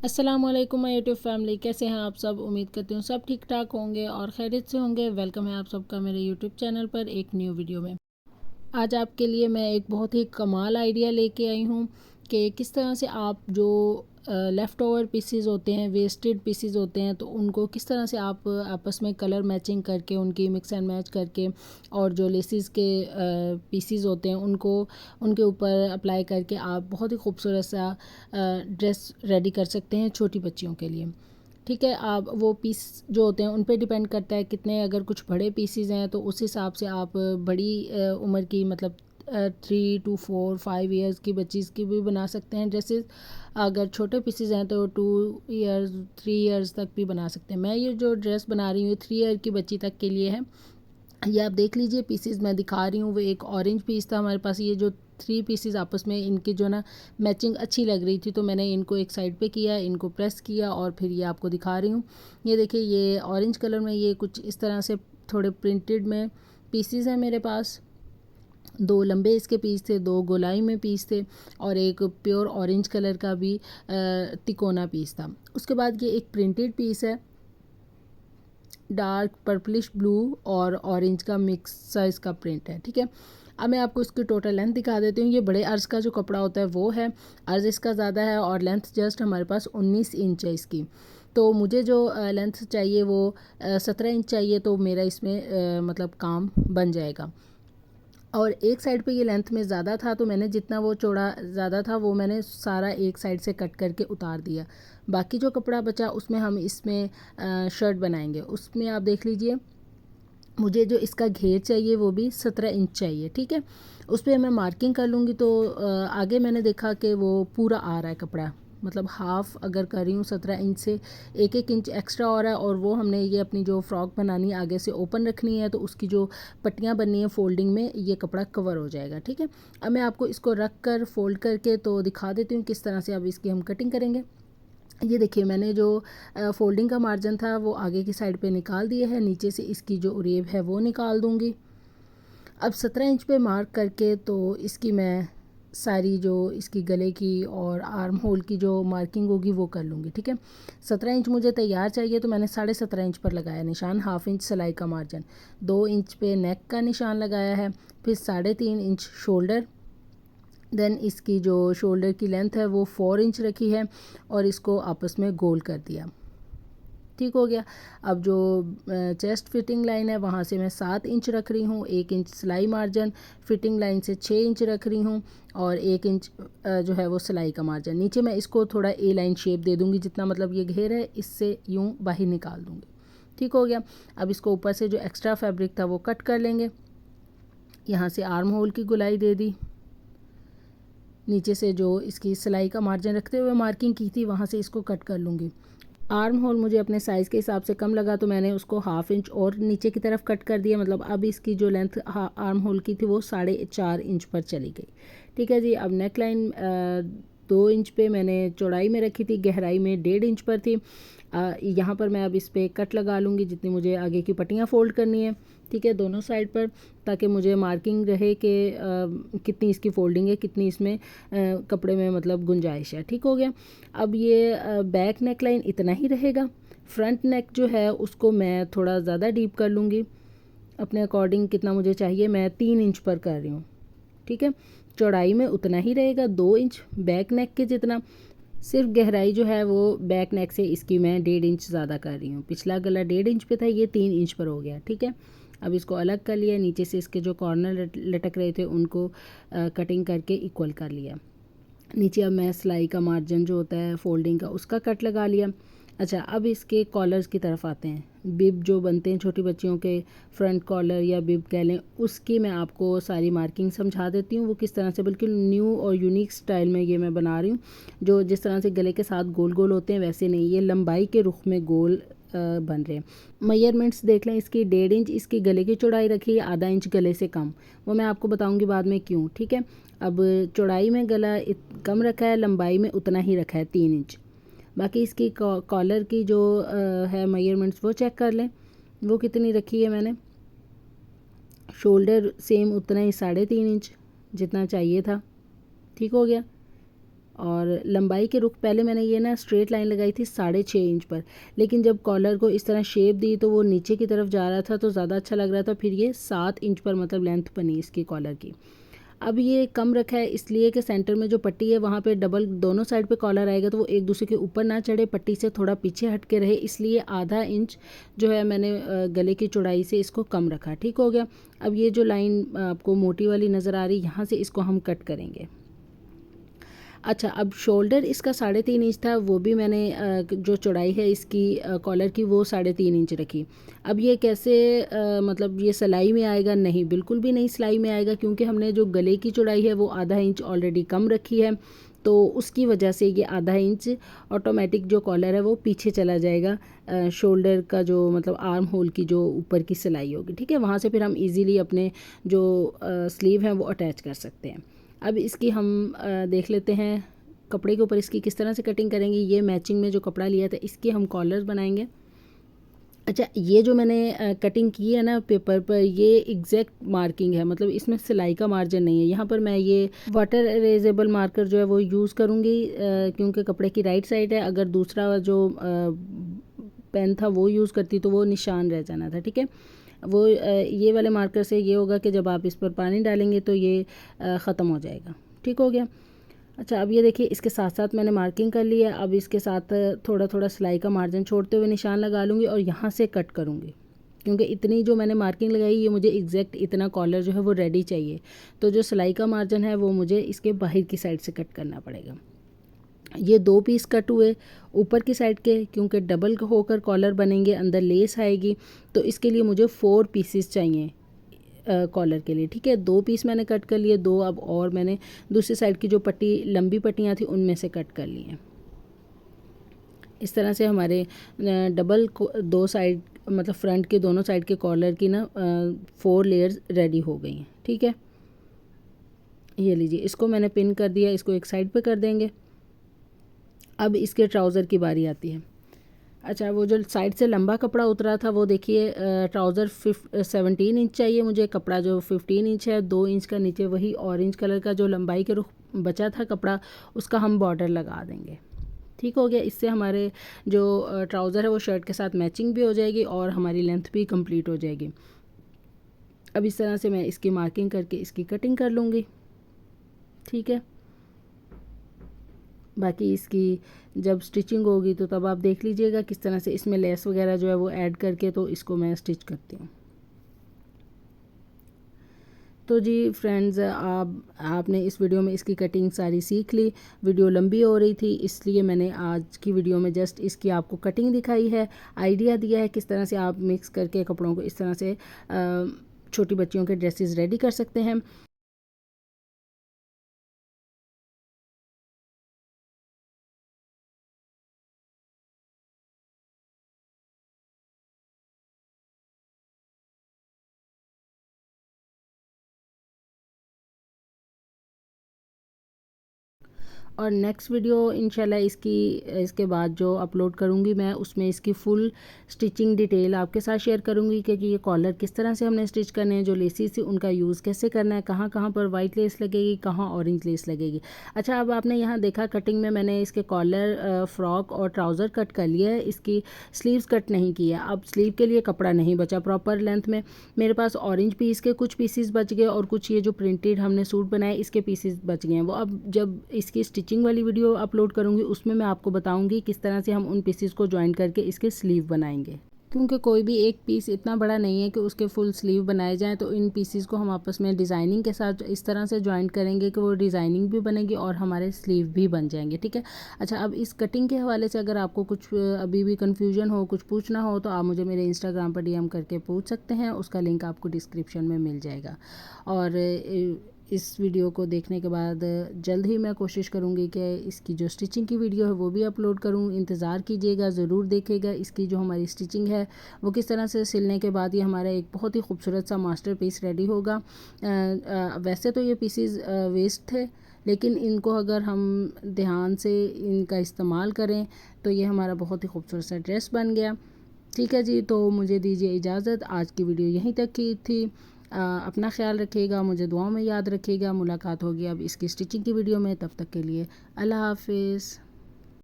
अस्सलामुअलैकुम my YouTube family, कैसे हैं आप सब। उम्मीद करती हूँ सब ठीक ठाक होंगे और खैरियत से होंगे। वेलकम है आप सबका मेरे यूट्यूब चैनल पर एक न्यू वीडियो में। आज आपके लिए मैं एक बहुत ही कमाल आइडिया लेके आई हूँ कि किस तरह से आप जो लेफ़्ट ओवर पीसीज होते हैं, वेस्टेड पीसीज होते हैं, तो उनको किस तरह से आप आपस में कलर मैचिंग करके, उनकी मिक्स एंड मैच करके, और जो लेसिस के पीसीज होते हैं उनको उनके ऊपर अप्लाई करके आप बहुत ही खूबसूरत सा ड्रेस रेडी कर सकते हैं छोटी बच्चियों के लिए। ठीक है, आप वो पीस जो होते हैं उन पे डिपेंड करता है कितने, अगर कुछ बड़े पीसीज हैं तो उस हिसाब से आप बड़ी उम्र की, मतलब 3 to 4 5 ईयर्स की बच्चीज़ की भी बना सकते हैं ड्रेसेस। अगर छोटे पीसीज हैं तो 2 ईयर्स 3 ईयर्स तक भी बना सकते हैं। मैं ये जो ड्रेस बना रही हूँ 3 ईयर की बच्ची तक के लिए है। ये आप देख लीजिए, पीसीज मैं दिखा रही हूँ। वो एक ऑरेंज पीस था हमारे पास। ये जो 3 पीसीज आपस में इनकी जो ना मैचिंग अच्छी लग रही थी, तो मैंने इनको एक साइड पे किया, इनको प्रेस किया और फिर ये आपको दिखा रही हूँ। ये देखिए, ये ऑरेंज कलर में ये कुछ इस तरह से थोड़े प्रिंटेड में पीसीज हैं मेरे पास। 2 लंबे इसके पीस थे, 2 गोलाई में पीस थे, और एक प्योर ऑरेंज कलर का भी तिकोना पीस था। उसके बाद ये एक प्रिंटेड पीस है, डार्क पर्पलिश ब्लू और ऑरेंज का मिक्स साइज़ का प्रिंट है। ठीक है, अब मैं आपको इसकी टोटल लेंथ दिखा देती हूँ। ये बड़े अर्ज़ का जो कपड़ा होता है वो है, अर्ज़ इसका ज़्यादा है और लेंथ जस्ट हमारे पास 19 इंच है इसकी। तो मुझे जो लेंथ चाहिए वो 17 इंच चाहिए, तो मेरा इसमें मतलब काम बन जाएगा। और एक साइड पे ये लेंथ में ज़्यादा था, तो मैंने जितना वो चौड़ा ज़्यादा था वो मैंने सारा एक साइड से कट करके उतार दिया। बाकी जो कपड़ा बचा उसमें हम इसमें शर्ट बनाएंगे। उसमें आप देख लीजिए, मुझे जो इसका घेर चाहिए वो भी 17 इंच चाहिए। ठीक है, उस पर मैं मार्किंग कर लूँगी। तो आगे मैंने देखा कि वो पूरा आ रहा है कपड़ा, मतलब हाफ़ अगर कर रही हूँ 17 इंच से 1 1 इंच एक्स्ट्रा हो रहा है। और वो हमने ये अपनी जो फ़्रॉक बनानी है आगे से ओपन रखनी है, तो उसकी जो पट्टियाँ बननी है फोल्डिंग में, ये कपड़ा कवर हो जाएगा। ठीक है, अब मैं आपको इसको रख कर फोल्ड करके तो दिखा देती हूँ किस तरह से अब इसकी हम कटिंग करेंगे। ये देखिए, मैंने जो फोल्डिंग का मार्जिन था वो आगे की साइड पे निकाल दिया है, नीचे से इसकी जो उरेब है वो निकाल दूँगी। अब 17 इंच पे मार्क करके तो इसकी मैं सारी जो इसकी गले की और आर्म होल की जो मार्किंग होगी वो कर लूँगी। ठीक है, 17 इंच मुझे तैयार चाहिए, तो मैंने 17.5 इंच पर लगाया निशान, 1/2 इंच सिलाई का मार्जिन, 2 इंच पे नेक का निशान लगाया है, फिर 3.5 इंच शोल्डर, देन इसकी जो शोल्डर की लेंथ है वो 4 इंच रखी है और इसको आपस में गोल कर दिया। ठीक हो गया। अब जो चेस्ट फिटिंग लाइन है वहाँ से मैं 7 इंच रख रही हूँ, 1 इंच सिलाई मार्जिन, फिटिंग लाइन से 6 इंच रख रही हूँ और 1 इंच जो है वो सिलाई का मार्जिन। नीचे मैं इसको थोड़ा ए लाइन शेप दे दूँगी, जितना मतलब ये घेर है इससे यूँ बाहर निकाल दूँगी। ठीक हो गया। अब इसको ऊपर से जो एक्स्ट्रा फैब्रिक था वो कट कर लेंगे। यहाँ से आर्म होल की गुलाई दे दी, नीचे से जो इसकी सिलाई का मार्जिन रखते हुए मार्किंग की थी वहाँ से इसको कट कर लूँगी। आर्म होल मुझे अपने साइज़ के हिसाब से कम लगा, तो मैंने उसको 1/2 इंच और नीचे की तरफ कट कर दिया। मतलब अब इसकी जो लेंथ आर्म होल की थी वो 4.5 इंच पर चली गई। ठीक है जी। अब नेक लाइन 2 इंच पे मैंने चौड़ाई में रखी थी, गहराई में 1.5 इंच पर थी। यहाँ पर मैं अब इस पर कट लगा लूँगी जितनी मुझे आगे की पट्टियाँ फ़ोल्ड करनी है। ठीक है, दोनों साइड पर, ताकि मुझे मार्किंग रहे कि कितनी इसकी फ़ोल्डिंग है, कितनी इसमें कपड़े में मतलब गुंजाइश है। ठीक हो गया। अब ये बैक नेक लाइन इतना ही रहेगा। फ्रंट नेक जो है उसको मैं थोड़ा ज़्यादा डीप कर लूँगी अपने अकॉर्डिंग, कितना मुझे चाहिए मैं 3 इंच पर कर रही हूँ। ठीक है, चौड़ाई में उतना ही रहेगा 2 इंच बैक नेक के जितना, सिर्फ गहराई जो है वो बैक नेक से इसकी मैं 1.5 इंच ज़्यादा कर रही हूँ। पिछला गला 1.5 इंच पे था, ये 3 इंच पर हो गया। ठीक है, अब इसको अलग कर लिया, नीचे से इसके जो कॉर्नर लटक रहे थे उनको कटिंग करके इक्वल कर लिया। नीचे अब मैं सिलाई का मार्जिन जो होता है फोल्डिंग का उसका कट लगा लिया। अच्छा, अब इसके कॉलर्स की तरफ आते हैं। बिब जो बनते हैं छोटी बच्चियों के, फ्रंट कॉलर या बिब कह लें, उसकी मैं आपको सारी मार्किंग समझा देती हूँ वो किस तरह से बिल्कुल न्यू और यूनिक स्टाइल में ये मैं बना रही हूँ। जो जिस तरह से गले के साथ गोल गोल होते हैं वैसे नहीं, ये लंबाई के रुख में गोल बन रहे हैं। मेजरमेंट्स देख लें इसकी, 1.5 इंच इसकी गले की चौड़ाई रखी है, आधा इंच गले से कम, वो मैं आपको बताऊंगी बाद में क्यों। ठीक है, अब चौड़ाई में गला कम रखा है, लंबाई में उतना ही रखा है 3 इंच। बाकी इसकी कॉलर की जो है मेजरमेंट्स वो चेक कर लें, वो कितनी रखी है मैंने। शोल्डर सेम उतना ही 3.5 इंच जितना चाहिए था। ठीक हो गया। और लंबाई के रुख पहले मैंने ये ना स्ट्रेट लाइन लगाई थी 6.5 इंच पर, लेकिन जब कॉलर को इस तरह शेप दी तो वो नीचे की तरफ जा रहा था तो ज़्यादा अच्छा लग रहा था, फिर ये 7 इंच पर मतलब लेंथ बनी इसकी कॉलर की। अब ये कम रखा है इसलिए कि सेंटर में जो पट्टी है वहाँ पे डबल दोनों साइड पे कॉलर आएगा तो वो एक दूसरे के ऊपर ना चढ़े, पट्टी से थोड़ा पीछे हट के रहे, इसलिए आधा इंच जो है मैंने गले की चौड़ाई से इसको कम रखा। ठीक हो गया। अब ये जो लाइन आपको मोटी वाली नज़र आ रही, यहाँ से इसको हम कट करेंगे। अच्छा, अब शोल्डर इसका 3.5 इंच था, वो भी मैंने जो चौड़ाई है इसकी कॉलर की वो 3.5 इंच रखी। अब ये कैसे मतलब ये सिलाई में आएगा? नहीं, बिल्कुल भी नहीं सिलाई में आएगा, क्योंकि हमने जो गले की चौड़ाई है वो आधा इंच ऑलरेडी कम रखी है, तो उसकी वजह से ये आधा इंच ऑटोमेटिक जो कॉलर है वो पीछे चला जाएगा। शोल्डर का जो मतलब आर्म होल की जो ऊपर की सिलाई होगी, ठीक है, वहाँ से फिर हम इजीली अपने जो स्लीव हैं वो अटैच कर सकते हैं। अब इसकी हम देख लेते हैं कपड़े के ऊपर इसकी किस तरह से कटिंग करेंगे। ये मैचिंग में जो कपड़ा लिया था इसके हम कॉलर्स बनाएंगे। अच्छा, ये जो मैंने कटिंग की है ना पेपर पर, ये एग्जैक्ट मार्किंग है, मतलब इसमें सिलाई का मार्जिन नहीं है। यहाँ पर मैं ये वाटर इरेजेबल मार्कर जो है वो यूज़ करूँगी, क्योंकि कपड़े की राइट साइड है। अगर दूसरा जो पेन था वो यूज़ करती तो वो निशान रह जाना था। ठीक है, वो ये वाले मार्कर से ये होगा कि जब आप इस पर पानी डालेंगे तो ये ख़त्म हो जाएगा। ठीक हो गया। अच्छा, अब ये देखिए इसके साथ साथ मैंने मार्किंग कर लिया। अब इसके साथ थोड़ा थोड़ा सिलाई का मार्जिन छोड़ते हुए निशान लगा लूँगी और यहाँ से कट करूँगी, क्योंकि इतनी जो मैंने मार्किंग लगाई ये मुझे एग्जैक्ट इतना कॉलर जो है वो रेडी चाहिए। तो जो सिलाई का मार्जिन है वो मुझे इसके बाहर की साइड से कट करना पड़ेगा। ये 2 पीस कट हुए ऊपर की साइड के, क्योंकि डबल होकर कॉलर बनेंगे, अंदर लेस आएगी, तो इसके लिए मुझे 4 पीसेस चाहिए कॉलर के लिए। ठीक है, 2 पीस मैंने कट कर लिए, 2 अब और मैंने दूसरी साइड की जो पट्टी लंबी पट्टियाँ थी उनमें से कट कर ली हैं। इस तरह से हमारे डबल 2 साइड मतलब फ्रंट के दोनों साइड के कॉलर की ना 4 लेयर्स रेडी हो गई हैं। ठीक है, ये लीजिए, इसको मैंने पिन कर दिया, इसको एक साइड पे कर देंगे। अब इसके ट्राउज़र की बारी आती है। अच्छा, वो जो साइड से लंबा कपड़ा उतरा था वो देखिए, ट्राउज़र 17 इंच चाहिए मुझे, कपड़ा जो 15 इंच है, 2 इंच का नीचे वही ऑरेंज कलर का जो लंबाई के रुख बचा था कपड़ा, उसका हम बॉर्डर लगा देंगे। ठीक हो गया। इससे हमारे जो ट्राउज़र है वो शर्ट के साथ मैचिंग भी हो जाएगी और हमारी लेंथ भी कंप्लीट हो जाएगी। अब इस तरह से मैं इसकी मार्किंग करके इसकी कटिंग कर लूँगी। ठीक है, बाकी इसकी जब स्टिचिंग होगी तो तब आप देख लीजिएगा किस तरह से इसमें लेस वगैरह जो है वो ऐड करके तो इसको मैं स्टिच करती हूँ। तो जी फ्रेंड्स, आपने इस वीडियो में इसकी कटिंग सारी सीख ली। वीडियो लंबी हो रही थी इसलिए मैंने आज की वीडियो में जस्ट इसकी आपको कटिंग दिखाई है, आइडिया दिया है किस तरह से आप मिक्स करके कपड़ों को इस तरह से छोटी बच्चियों के ड्रेसेस रेडी कर सकते हैं। और नेक्स्ट वीडियो इंशाल्लाह इसके बाद जो अपलोड करूँगी मैं उसमें इसकी फुल स्टिचिंग डिटेल आपके साथ शेयर करूँगी कि ये कॉलर किस तरह से हमने स्टिच करने हैं, जो लेसेस थी उनका यूज़ कैसे करना है, कहाँ कहाँ पर वाइट लेस लगेगी, कहाँ ऑरेंज लेस लगेगी। अच्छा, अब आपने यहाँ देखा कटिंग में मैंने इसके कॉलर, फ्रॉक और ट्राउज़र कट कर लिया है, इसकी स्लीव्स कट नहीं किया। अब स्लीव के लिए कपड़ा नहीं बचा प्रॉपर लेंथ में, मेरे पास ऑरेंज पीस के कुछ पीसीस बच गए और कुछ ये जो प्रिंटेड हमने सूट बनाए इसके पीसीस बच गए हैं। वो अब जब इसकी स्टिचिंग वाली वीडियो अपलोड करूँगी उसमें मैं आपको बताऊँगी किस तरह से हम उन पीसेस को जॉइन करके इसके स्लीव बनाएंगे, क्योंकि कोई भी एक पीस इतना बड़ा नहीं है कि उसके फुल स्लीव बनाए जाएँ। तो इन पीसेस को हम आपस में डिज़ाइनिंग के साथ इस तरह से जॉइन करेंगे कि वो डिज़ाइनिंग भी बनेगी और हमारे स्लीव भी बन जाएंगे। ठीक है। अच्छा, अब इस कटिंग के हवाले से अगर आपको कुछ अभी भी कन्फ्यूजन हो, कुछ पूछना हो, तो आप मुझे मेरे इंस्टाग्राम पर DM करके पूछ सकते हैं, उसका लिंक आपको डिस्क्रिप्शन में मिल जाएगा। और इस वीडियो को देखने के बाद जल्द ही मैं कोशिश करूँगी कि इसकी जो स्टिचिंग की वीडियो है वो भी अपलोड करूँ। इंतज़ार कीजिएगा, ज़रूर देखिएगा इसकी जो हमारी स्टिचिंग है वो किस तरह से सिलने के बाद ये हमारा एक बहुत ही खूबसूरत सा मास्टरपीस रेडी होगा। वैसे तो ये पीसेस वेस्ट थे, लेकिन इनको अगर हम ध्यान से इनका इस्तेमाल करें तो ये हमारा बहुत ही खूबसूरत सा ड्रेस बन गया। ठीक है जी, तो मुझे दीजिए इजाज़त। आज की वीडियो यहीं तक की थी। अपना ख्याल रखिएगा, मुझे दुआओं में याद रखिएगा। मुलाकात होगी अब इसकी स्टिचिंग की वीडियो में, तब तक के लिए अल्लाह हाफिज़।